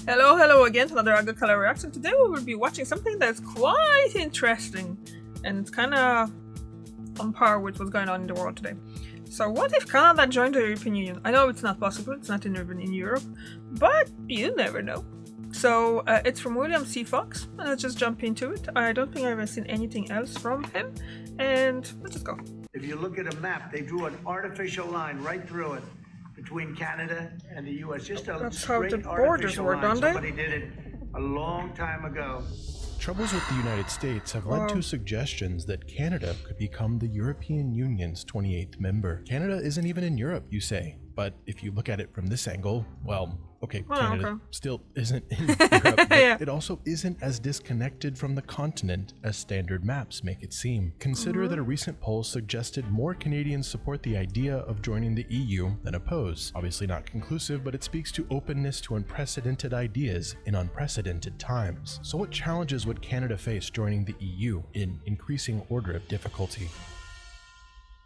Hello again to another Agricolor Reaction. Today we will be watching something that's quite interesting and it's kind of on par with what's going on in the world today. So what if Canada joined the European Union? I know it's not possible, it's not even in Europe, but you never know. So it's from William C. Fox, and let's just jump into it. I don't think I've ever seen anything else from him, and let's just go. If you look at a map, they drew an artificial line right through it between Canada and the U.S. Just a That's how the straight borders artificial were, line. don't they? Somebody did it a long time ago. Troubles with the United States have led to suggestions that Canada could become the European Union's 28th member. Canada isn't even in Europe, you say, but if you look at it from this angle, well, okay, Canada still isn't in Europe, but it also isn't as disconnected from the continent as standard maps make it seem. Consider that a recent poll suggested more Canadians support the idea of joining the EU than oppose. Obviously not conclusive, but it speaks to openness to unprecedented ideas in unprecedented times. So what challenges would Canada face joining the EU in increasing order of difficulty?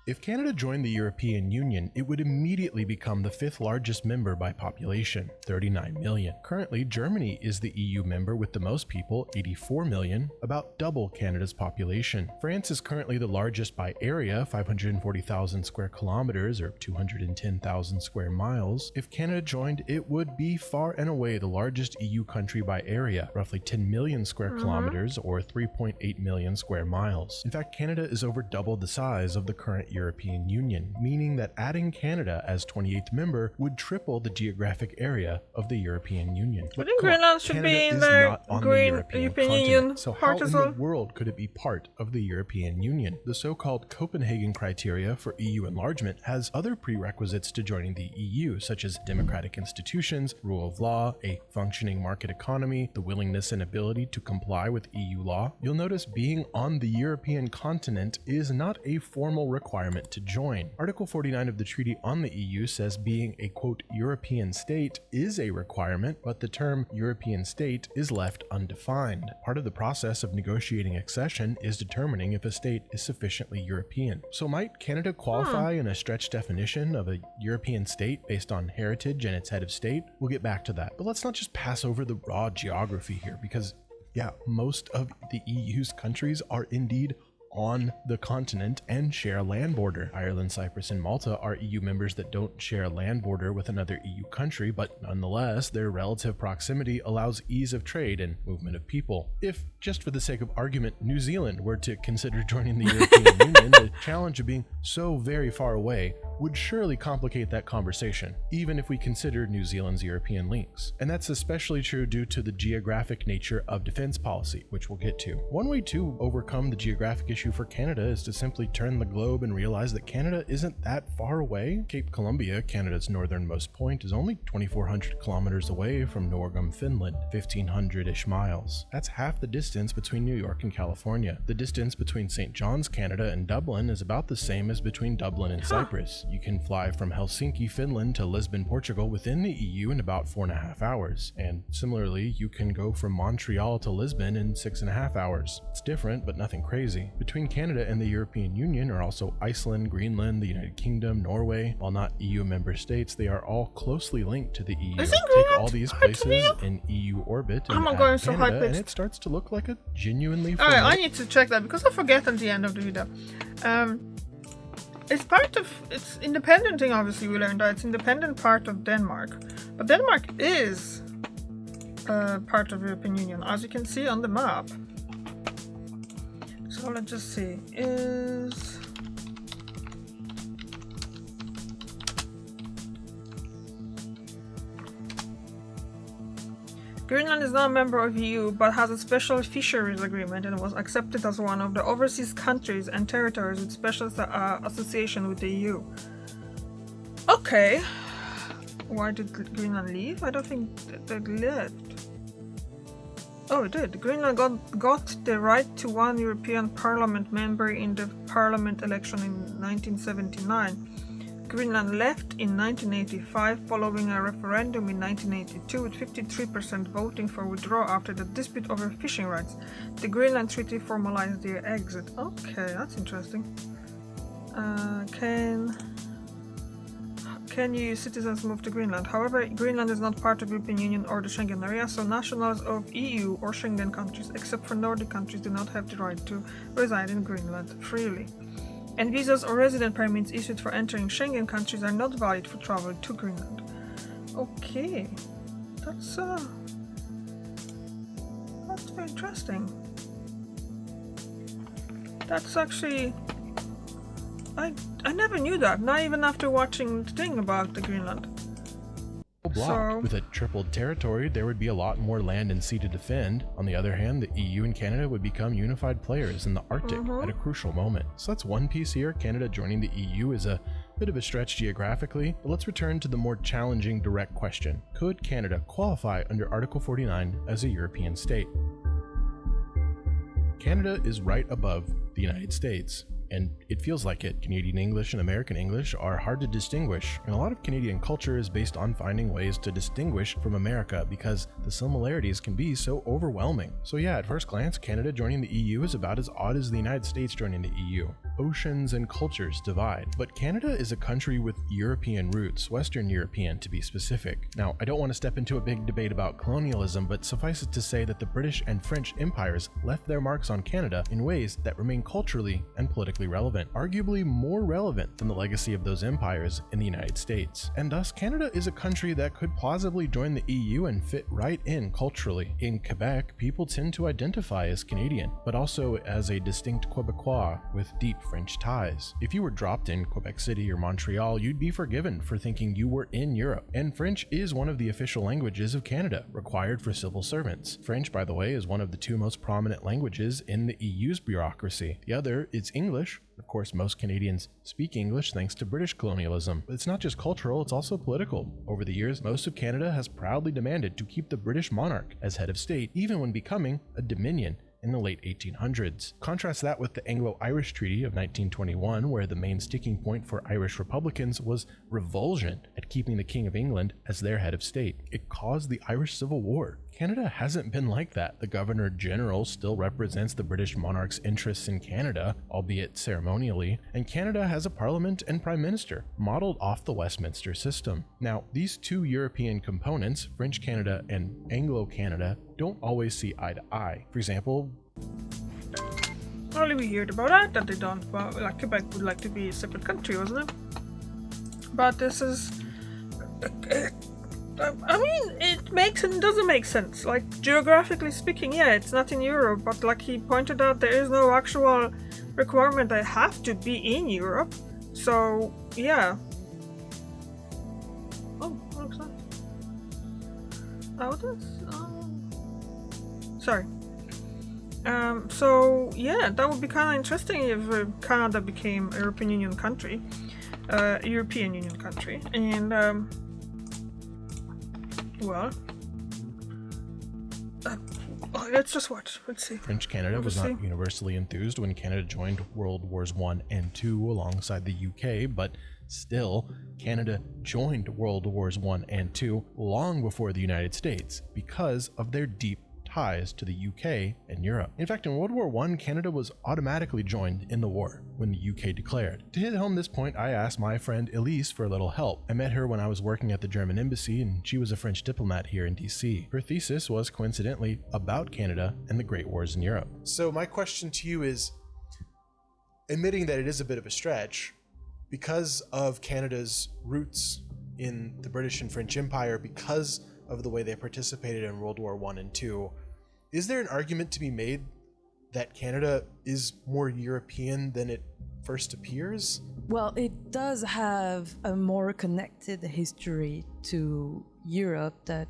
If Canada joined the European Union, it would immediately become the 5th largest member by population, 39 million. Currently, Germany is the EU member with the most people, 84 million, about double Canada's population. France is currently the largest by area, 540,000 square kilometers or 210,000 square miles. If Canada joined, it would be far and away the largest EU country by area, roughly 10 million square kilometers or 3.8 million square miles. In fact, Canada is over double the size of the current European Union, meaning that adding Canada as 28th member would triple the geographic area of the European Union. I think Greenland should be in the European Union. So how in the world could it be part of the European Union? The so-called Copenhagen criteria for EU enlargement has other prerequisites to joining the EU, such as democratic institutions, rule of law, a functioning market economy, the willingness and ability to comply with EU law. You'll notice being on the European continent is not a formal requirement to join. Article 49 of the Treaty on the EU says being a, quote, European state is a requirement, but the term European state is left undefined. Part of the process of negotiating accession is determining if a state is sufficiently European. So might Canada qualify in a stretched definition of a European state based on heritage and its head of state? We'll get back to that. But let's not just pass over the raw geography here, because yeah, most of the EU's countries are indeed on the continent and share a land border. Ireland, Cyprus, and Malta are EU members that don't share a land border with another EU country, but nonetheless, their relative proximity allows ease of trade and movement of people. If, just for the sake of argument, New Zealand were to consider joining the European Union, the challenge of being so very far away would surely complicate that conversation, even if we consider New Zealand's European links. And that's especially true due to the geographic nature of defense policy, which we'll get to. One way to overcome the geographic issue for Canada is to simply turn the globe and realize that Canada isn't that far away. Cape Columbia, Canada's northernmost point, is only 2,400 kilometers away from Norgum, Finland, 1,500-ish miles. That's half the distance between New York and California. The distance between St. John's, Canada and Dublin is about the same as between Dublin and Cyprus. You can fly from Helsinki, Finland to Lisbon, Portugal within the EU in about 4.5 hours. And similarly, you can go from Montreal to Lisbon in 6.5 hours. It's different, but nothing crazy. Between Canada and the European Union are also Iceland, Greenland, the United Kingdom, Norway. While not EU member states, they are all closely linked to the EU. Take all these places in EU orbit and add Canada, and it starts to look like a genuinely fun. Alright, I need to check that because I forget at the end of the video. It's independent thing, obviously we learned that it's independent part of Denmark. But Denmark is part of the European Union, as you can see on the map. So let's just see, Greenland is not a member of EU, but has a special fisheries agreement and was accepted as one of the overseas countries and territories with special association with the EU. Okay. Why did Greenland leave? I don't think they left. Oh, it did. Greenland got the right to one European Parliament member in the Parliament election in 1979. Greenland left in 1985 following a referendum in 1982 with 53% voting for withdrawal after the dispute over fishing rights. The Greenland Treaty formalized their exit. Okay, that's interesting. can EU citizens move to Greenland? However, Greenland is not part of the European Union or the Schengen area, so nationals of EU or Schengen countries, except for Nordic countries, do not have the right to reside in Greenland freely. And visas or resident permits issued for entering Schengen countries are not valid for travel to Greenland. Okay, that's very interesting. That's actually, I never knew that, not even after watching the thing about the Greenland. Blocked. With a tripled territory, there would be a lot more land and sea to defend. On the other hand, the EU and Canada would become unified players in the Arctic at a crucial moment. So that's one piece here. Canada joining the EU is a bit of a stretch geographically, but let's return to the more challenging direct question. Could Canada qualify under Article 49 as a European state? Canada is right above the United States, and it feels like it. Canadian English and American English are hard to distinguish, and a lot of Canadian culture is based on finding ways to distinguish from America because the similarities can be so overwhelming. So yeah, at first glance, Canada joining the EU is about as odd as the United States joining the EU. Oceans and cultures divide, but Canada is a country with European roots, Western European to be specific. Now, I don't want to step into a big debate about colonialism, but suffice it to say that the British and French empires left their marks on Canada in ways that remain culturally and politically relevant, arguably more relevant than the legacy of those empires in the United States. And thus, Canada is a country that could plausibly join the EU and fit right in culturally. In Quebec, people tend to identify as Canadian, but also as a distinct Quebecois with deep French ties. If you were dropped in Quebec City or Montreal, you'd be forgiven for thinking you were in Europe. And French is one of the official languages of Canada, required for civil servants. French, by the way, is one of the two most prominent languages in the EU's bureaucracy. The other is English. Of course, most Canadians speak English thanks to British colonialism. But it's not just cultural, it's also political. Over the years, most of Canada has proudly demanded to keep the British monarch as head of state, even when becoming a dominion in the late 1800s. Contrast that with the Anglo-Irish Treaty of 1921, where the main sticking point for Irish Republicans was revulsion at keeping the King of England as their head of state. It caused the Irish Civil War. Canada hasn't been like that. The Governor General still represents the British monarch's interests in Canada, albeit ceremonially, and Canada has a parliament and prime minister, modeled off the Westminster system. Now, these two European components, French Canada and Anglo Canada, don't always see eye to eye. For example, only we heard about that they don't, well, like Quebec would like to be a separate country, wasn't it? But this is, I mean, it makes and doesn't make sense. Like, geographically speaking, yeah, it's not in Europe, but like he pointed out, there is no actual requirement that have to be in Europe. So, yeah. Oh, what looks like? Oh, that's, sorry. So yeah, that would be kind of interesting if Canada became a European Union country, and well, let's just watch. Let's see. French Canada was not universally enthused when Canada joined World Wars I and II alongside the UK, but still, Canada joined World Wars I and II long before the United States because of their deep ties to the UK and Europe. In fact, in World War I, Canada was automatically joined in the war when the UK declared. To hit home this point, I asked my friend Elise for a little help. I met her when I was working at the German embassy, and she was a French diplomat here in DC. Her thesis was coincidentally about Canada and the Great Wars in Europe. So my question to you is, admitting that it is a bit of a stretch, because of Canada's roots in the British and French Empire, because of the way they participated in World War I and II, is there an argument to be made that Canada is more European than it first appears? Well, it does have a more connected history to Europe that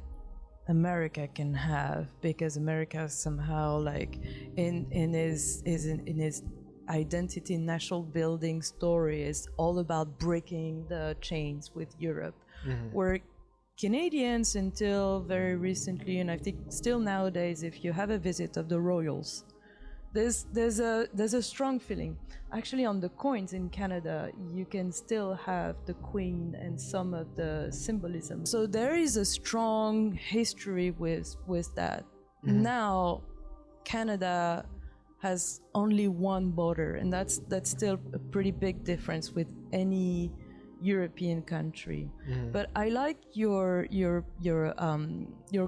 America can have, because America somehow, like in his identity, national building story is all about breaking the chains with Europe, where Canadians, until very recently, and I think still nowadays, if you have a visit of the royals, there's a strong feeling. Actually, on the coins in Canada, you can still have the Queen and some of the symbolism. So there is a strong history with that. Now, Canada has only one border, and that's still a pretty big difference with any European country. But I like your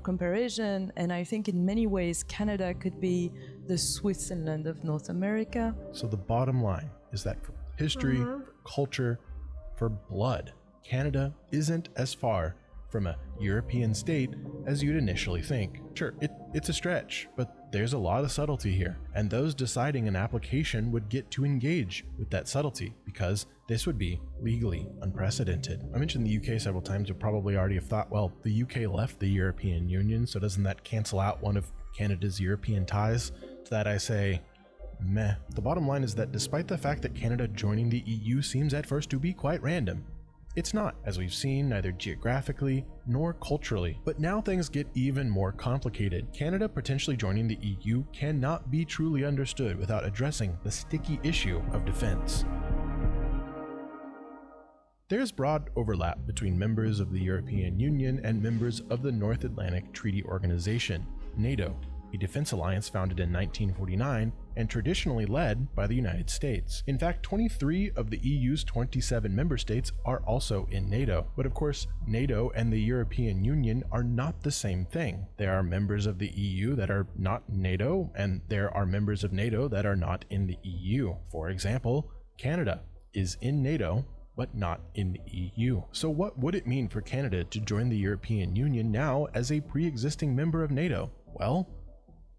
comparison, and I think in many ways Canada could be the Switzerland of North America. So the bottom line is that for history, for culture, for blood, Canada isn't as far from a European state as you'd initially think. Sure, it's a stretch, but there's a lot of subtlety here, and those deciding an application would get to engage with that subtlety because this would be legally unprecedented. I mentioned the UK several times. You probably already have thought, well, the UK left the European Union, so doesn't that cancel out one of Canada's European ties? To that I say, meh. The bottom line is that despite the fact that Canada joining the EU seems at first to be quite random, it's not, as we've seen, neither geographically nor culturally. But now things get even more complicated. Canada potentially joining the EU cannot be truly understood without addressing the sticky issue of defense. There's broad overlap between members of the European Union and members of the North Atlantic Treaty Organization, NATO, a defense alliance founded in 1949 and traditionally led by the United States. In fact, 23 of the EU's 27 member states are also in NATO. But of course, NATO and the European Union are not the same thing. There are members of the EU that are not NATO, and there are members of NATO that are not in the EU. For example, Canada is in NATO, but not in the EU. So what would it mean for Canada to join the European Union now as a pre-existing member of NATO? Well,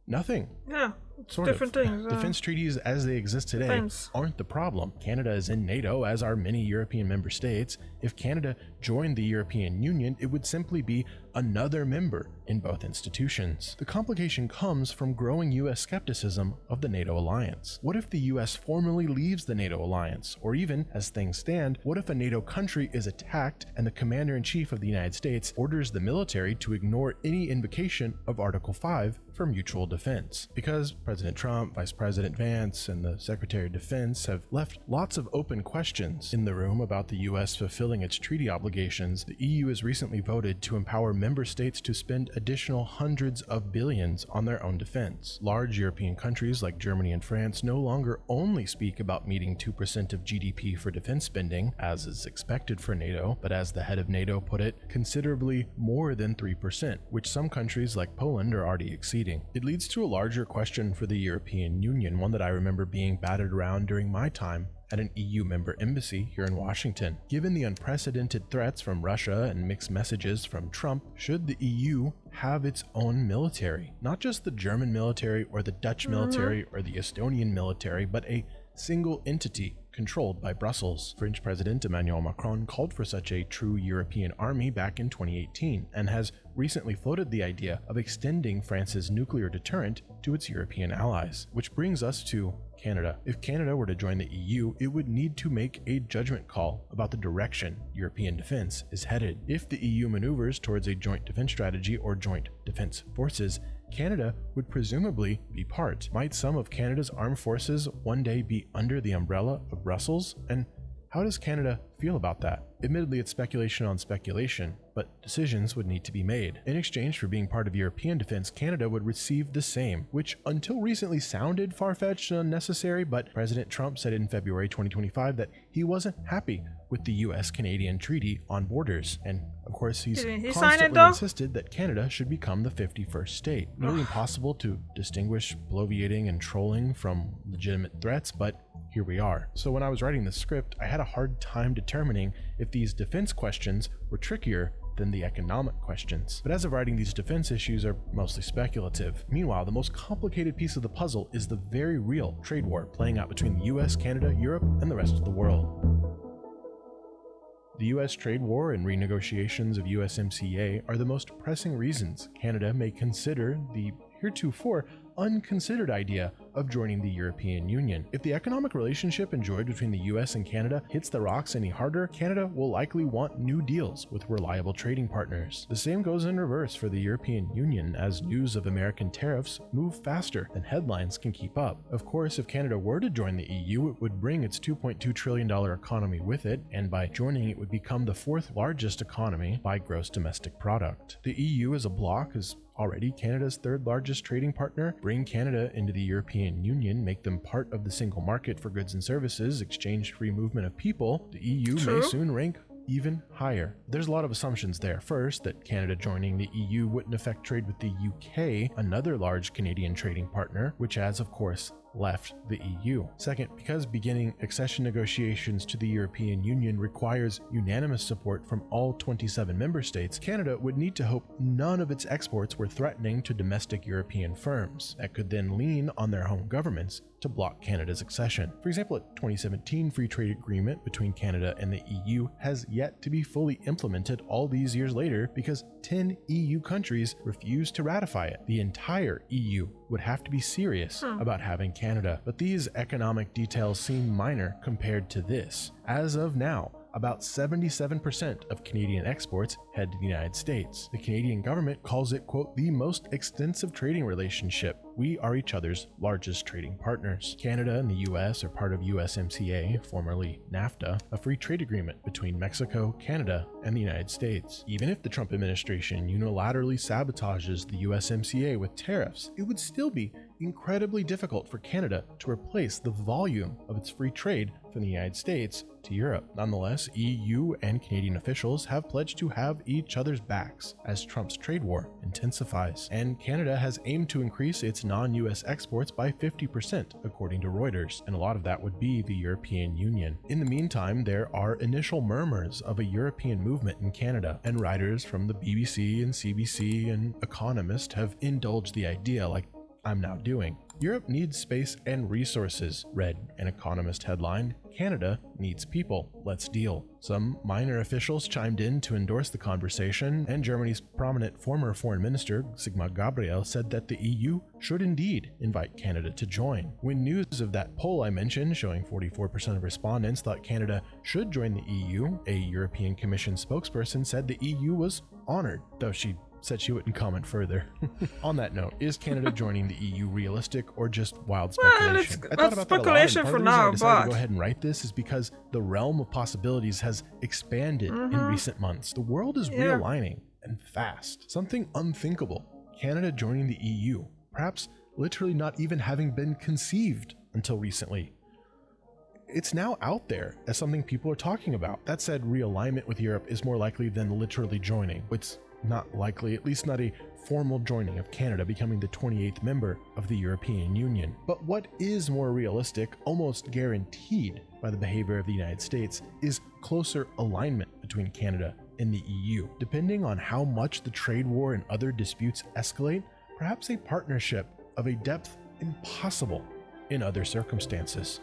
nothing. Yeah, Sort different of. things. Defense treaties as they exist today Defense. aren't the problem. Canada is in NATO, as are many European member states. If Canada joined the European Union, it would simply be another member in both institutions. The complication comes from growing US skepticism of the NATO alliance. What if the US formally leaves the NATO alliance? Or even, as things stand, what if a NATO country is attacked and the Commander-in-Chief of the United States orders the military to ignore any invocation of Article 5 for mutual defense? Because President Trump, Vice President Vance, and the Secretary of Defense have left lots of open questions in the room about the US fulfilling its treaty obligations, the EU has recently voted to empower member states to spend additional hundreds of billions on their own defense. Large European countries like Germany and France no longer only speak about meeting 2% of GDP for defense spending, as is expected for NATO, but as the head of NATO put it, considerably more than 3%, which some countries like Poland are already exceeding. It leads to a larger question for the European Union, one that I remember being batted around during my time at an EU member embassy here in Washington. Given the unprecedented threats from Russia and mixed messages from Trump, should the EU have its own military? Not just the German military or the Dutch military or the Estonian military, but a single entity controlled by Brussels. French President Emmanuel Macron called for such a true European army back in 2018 and has recently floated the idea of extending France's nuclear deterrent to its European allies. Which brings us to Canada. If Canada were to join the EU, it would need to make a judgment call about the direction European defense is headed. If the EU maneuvers towards a joint defense strategy or joint defense forces, Canada would presumably be part. Might some of Canada's armed forces one day be under the umbrella of Brussels? And how does Canada feel about that? Admittedly, it's speculation on speculation, but decisions would need to be made. In exchange for being part of European defense, Canada would receive the same, which until recently sounded far-fetched and unnecessary, but President Trump said in February 2025 that he wasn't happy with the US-Canadian Treaty on Borders, and of course he's Did he sign it, constantly though? insisted that Canada should become the 51st state. Nearly impossible to distinguish bloviating and trolling from legitimate threats, but here we are. So when I was writing the script, I had a hard time determining if these defense questions were trickier than the economic questions. But as of writing, these defense issues are mostly speculative. Meanwhile, the most complicated piece of the puzzle is the very real trade war playing out between the US, Canada, Europe, and the rest of the world. The US trade war and renegotiations of USMCA are the most pressing reasons Canada may consider the heretofore unconsidered idea of joining the European Union. If the economic relationship enjoyed between the US and Canada hits the rocks any harder, Canada will likely want new deals with reliable trading partners. The same goes in reverse for the European Union, as news of American tariffs move faster than headlines can keep up. Of course, if Canada were to join the EU, it would bring its $2.2 trillion economy with it, and by joining it would become the fourth largest economy by gross domestic product. The EU as a bloc is already Canada's third largest trading partner, bring Canada into the European Union, make them part of the single market for goods and services, exchange free movement of people, the EU may soon rank even higher. There's a lot of assumptions there. First, that Canada joining the EU wouldn't affect trade with the UK, another large Canadian trading partner, which has, of course, left the EU. Second, because beginning accession negotiations to the European Union requires unanimous support from all 27 member states, Canada would need to hope none of its exports were threatening to domestic European firms that could then lean on their home governments to block Canada's accession. For example, a 2017 free trade agreement between Canada and the EU has yet to be fully implemented all these years later because 10 EU countries refused to ratify it. The entire EU would have to be serious about having Canada. But these economic details seem minor compared to this. As of now, about 77% of Canadian exports head to the United States. The Canadian government calls it, quote, the most extensive trading relationship. We are each other's largest trading partners. Canada and the US are part of USMCA, formerly NAFTA, a free trade agreement between Mexico, Canada, and the United States. Even if the Trump administration unilaterally sabotages the USMCA with tariffs, it would still be incredibly difficult for Canada to replace the volume of its free trade from the United States to Europe. Nonetheless, EU and Canadian officials have pledged to have each other's backs as Trump's trade war intensifies, and Canada has aimed to increase its non-US exports by 50%, according to Reuters, and a lot of that would be the European Union. In the meantime, there are initial murmurs of a European movement in Canada, and writers from the BBC and CBC and Economist have indulged the idea, like I'm now doing. Europe needs space and resources, read an Economist headline. Canada needs people. Let's deal. Some minor officials chimed in to endorse the conversation, and Germany's prominent former foreign minister, Sigmar Gabriel, said that the EU should indeed invite Canada to join. When news of that poll I mentioned, showing 44% of respondents thought Canada should join the EU, a European Commission spokesperson said the EU was honored, though she said she wouldn't comment further. On that note, is Canada joining the EU realistic or just wild speculation? I thought about speculation that a lot, and part for of the reason now, I decided but to go ahead and write this is because the realm of possibilities has expanded in recent months. The world is realigning, and fast. Something unthinkable. Canada joining the EU, perhaps literally not even having been conceived until recently. It's now out there as something people are talking about. That said, realignment with Europe is more likely than literally joining. It's not likely, at least not a formal joining of Canada becoming the 28th member of the European Union. But what is more realistic, almost guaranteed by the behavior of the United States, is closer alignment between Canada and the EU. Depending on how much the trade war and other disputes escalate, perhaps a partnership of a depth impossible in other circumstances.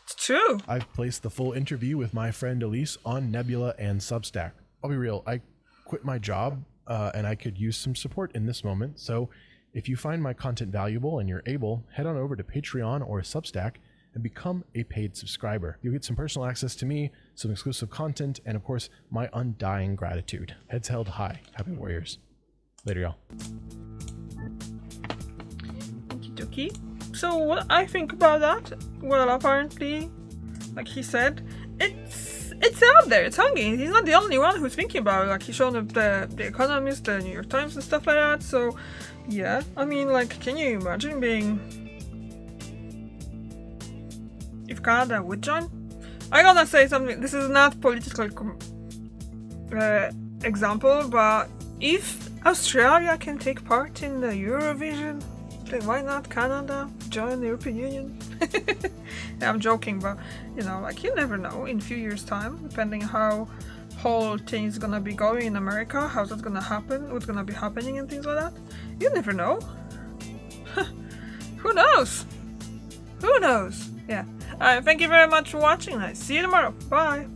It's true. I've placed the full interview with my friend Elise on Nebula and Substack. I'll be real, I quit my job and I could use some support in this moment. So if you find my content valuable and you're able, head on over to Patreon or Substack and become a paid subscriber. You'll get some personal access to me, some exclusive content, and of course, my undying gratitude. Heads held high. Happy Warriors. Later, y'all. Okie dokie. So what I think about that, well, apparently, like he said, it's out there, it's hanging. He's not the only one who's thinking about it. Like, he's shown up the Economist, the New York Times and stuff like that. So yeah, I mean, like, can you imagine being, if Canada would join? I gotta say something, this is not political example, but if Australia can take part in the Eurovision, then why not Canada join the European Union? Yeah, I'm joking, but you know, like, you never know in a few years' time, depending how whole thing is gonna be going in America, how's that gonna happen, what's gonna be happening and things like that. You never know. Who knows? Who knows? Yeah. Thank you very much for watching. I see you tomorrow. Bye.